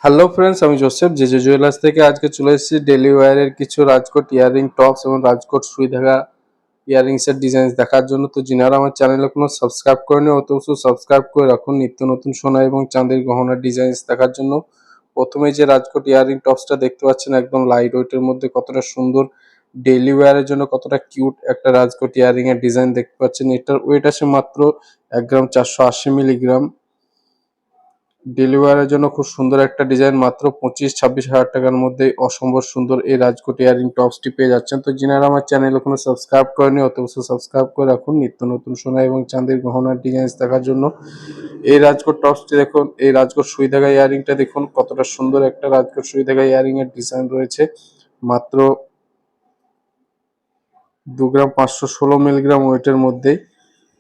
Hello friends, আমি Joseph JJ jewellers থেকে আজকে চলে এসেছি ডেলি ওয়্যারের কিছু রাজকোট ইয়াররিং টপস এবং রাজকোট সুই ঢাকা ইয়াররিংস এর ডিজাইন দেখার জন্য। তো যিনারা আমার চ্যানেলে কোনো সাবস্ক্রাইব করেনি অবশ্যই সাবস্ক্রাইব করে রাখুন নিত্য নতুন সোনা এবং চাঁদের গহনার ডিজাইন দেখার জন্য। প্রথমে যে রাজকোট ইয়াররিং টপসটা দেখতে পাচ্ছেন একদম লাইট ওয়েটের মধ্যে কতটা সুন্দর, ডেলি ওয়্যারের জন্য কতটা কিউট একটা রাজকোট ইয়াররিং এর ডিজাইন দেখতে পাচ্ছেন। এটার ওয়েট আসে মাত্র 1 গ্রাম 480 মিলিগ্রাম। ডেলিভারের জন্য খুব সুন্দর একটা ডিজাইন, মাত্র 25-26 হাজার টাকার মধ্যে অসম্ভব সুন্দর এই রাজকোট ইয়ারিং টপসটি পেয়ে যাচ্ছেন। তো যিনারা আমার চ্যানেল এখনো সাবস্ক্রাইব করেনি অবশ্যই সাবস্ক্রাইব করে রাখুন নিত্য নতুন সোনা এবং চাঁদের গহনার ডিজাইন দেখার জন্য। এই রাজকোট টপসটি দেখুন, এই রাজকোট সুই ধাগা ইয়ারিংটা দেখুন কতটা সুন্দর একটা রাজকোট সুই ধাগা ইয়ারিং এর ডিজাইন রয়েছে। মাত্র 2 গ্রাম 516 মিলিগ্রাম ওয়েটের মধ্যেই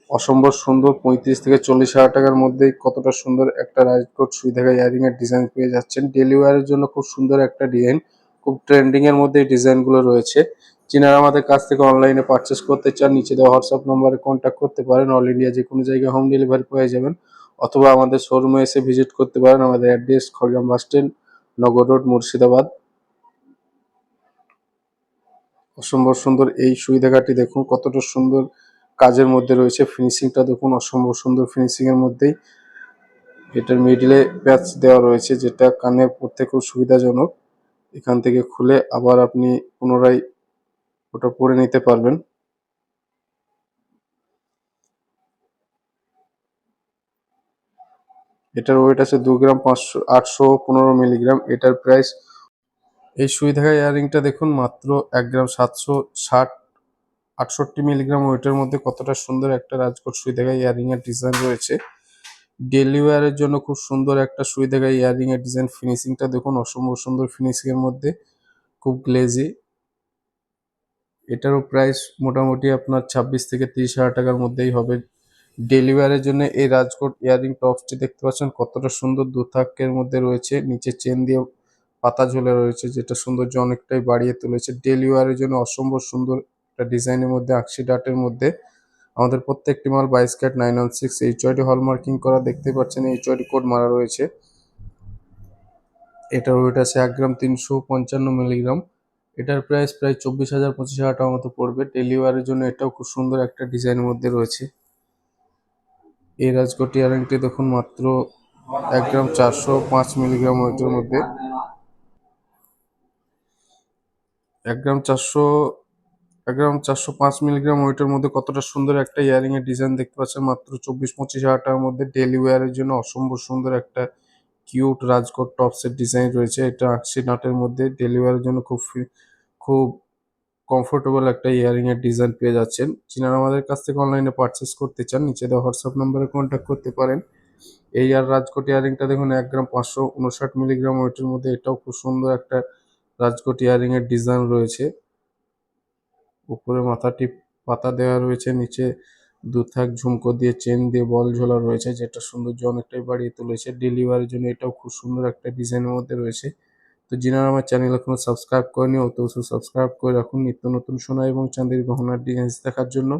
অসম্ভব সুন্দর, 35 থেকে 40 হাজার টাকার মধ্যে কতটা সুন্দর একটা রাজকোট সুই ধাগা ইয়ারিং এর ডিজাইন পেয়ে যাচ্ছেন। ডেলি ওয়্যারের জন্য খুব সুন্দর একটা ডিজাইন, খুব ট্রেন্ডিং এর মধ্যে এই ডিজাইনগুলো রয়েছে। যিনারা আমাদের কাছ থেকে অনলাইনে পারচেস করতে চান নিচে দেওয়া হোয়াটসঅ্যাপ নম্বরে কন্ট্যাক্ট করতে পারেন। অল ইন্ডিয়া যে কোনো জায়গায় হোম ডেলিভারি পেয়ে যাবেন, অথবা আমাদের শোরুমে এসে ভিজিট করতে পারেন। আমাদের অ্যাড্রেস খড়গ্রাম বাস স্ট্যান্ড, নগর রোড, মুর্শিদাবাদ। অসম্ভব সুন্দর এই সুই ধাগাটি দেখুন কতটা সুন্দর কাজের মধ্যে রয়েছে, ফিনিশিংটা দেখুন অসম্ভব সুন্দর ফিনিশিং এর মধ্যেই। এটার মিডিলে প্যাচ দেওয়া রয়েছে যেটা কানে পরতে খুব সুবিধাজনক। এখান থেকে খুলে আবার আপনি পুনরায় ওটা পরে নিতে পারবেন। এটার ওয়েট আছে 2 গ্রাম 815 মিলিগ্রাম। এটার প্রাইস, এই সুই ধাগা ইয়াররিংটা দেখুন মাত্র 1 গ্রাম 768 মিলিগ্রাম ওয়েটের মধ্যে কতটা সুন্দর একটা রাজকোট সুই ধাগা ইয়াররিং এর ডিজাইন রয়েছে। ডেলি ওয়্যারের জন্য খুব সুন্দর একটা সুই ধাগা ইয়াররিং এর ডিজাইন, ফিনিশিংটা দেখুন অসম্ভব সুন্দর ফিনিশিং এর মধ্যে, খুব গ্লেজি। এটারও প্রাইস মোটামুটি আপনার 26 থেকে 30 হাজার টাকার মধ্যেই হবে। ডেলি ওয়্যারের জন্য এই রাজকোট ইয়াররিং টপসটি দেখতে পাচ্ছেন কতটা সুন্দর, দুথাকের মধ্যে রয়েছে, নিচে চেন দিয়ে পাতা ঝুলে রয়েছে যেটা সৌন্দর্য অনেকটাই বাড়িয়ে তুলেছে। ডেলি ওয়্যারের জন্য অসম্ভব সুন্দর একটা ডিজাইনের মধ্যে, আকশি ডাটের মধ্যে। আমাদের প্রত্যেকটি মাল 22 ক্যারেট 916 এইচওআইডি হলমার্কিং করা, দেখতে পাচ্ছেন এইচওআইডি কোড মারা রয়েছে। এটার ওয়েট আছে 1 গ্রাম 355 মিলিগ্রাম। এটার প্রাইস প্রায় 24,000-25,000 টাকার মতো পড়বে। ডেলি ওয়্যারের জন্য এটাও খুব সুন্দর একটা ডিজাইনের মধ্যে রয়েছে। এই রাজকোট ইয়াররিংটি দেখুন মাত্র 1 গ্রাম 405 মিলিগ্রাম ওয়েটের মধ্যে, 1 গ্রাম 405 মিলিগ্রাম ওয়েটের মধ্যে কতটা সুন্দর একটা ইয়াররিং এর ডিজাইন দেখতে পাচ্ছেন মাত্র 24-25 হাজার টাকার মধ্যে। ডেলি ওয়্যারের জন্য অসম্ভব সুন্দর একটা কিউট রাজকোট টপসের ডিজাইন রয়েছে। এটা আকশি নাটের মধ্যে, ডেলি ওয়্যারের জন্য খুব কমফোর্টেবল একটা ইয়াররিং এর ডিজাইন পেয়ে যাচ্ছেন। যিনারা আমাদের কাছ থেকে অনলাইনে পারচেস করতে চান নিচে দেওয়া হোয়াটসঅ্যাপ নম্বরে কন্ট্যাক্ট করতে পারেন। এই রাজকোট ইয়াররিংটা দেখুন 1 গ্রাম 559 মিলিগ্রাম ওয়েটের মধ্যে, এটাও খুব সুন্দর একটা রাজকোট ইয়াররিং এর ডিজাইন রয়েছে। উপরে মাথাটি পাতা দেওয়া রয়েছে, নিচে দুথাক ঝুমকো দিয়ে চেন দিয়ে বল ঝোলা রয়েছে যেটা সৌন্দর্য অনেকটাই বাড়িয়ে তুলেছে। ডেলি ওয়্যারের জন্য এটাও খুব সুন্দর একটা ডিজাইনের মধ্যে রয়েছে। তো যিনারা আমার চ্যানেল এখনো সাবস্ক্রাইব করেনি অবশ্যই সাবস্ক্রাইব করে রাখুন নিত্য নতুন সোনা এবং চাঁদের গহনার ডিজাইন দেখার জন্য।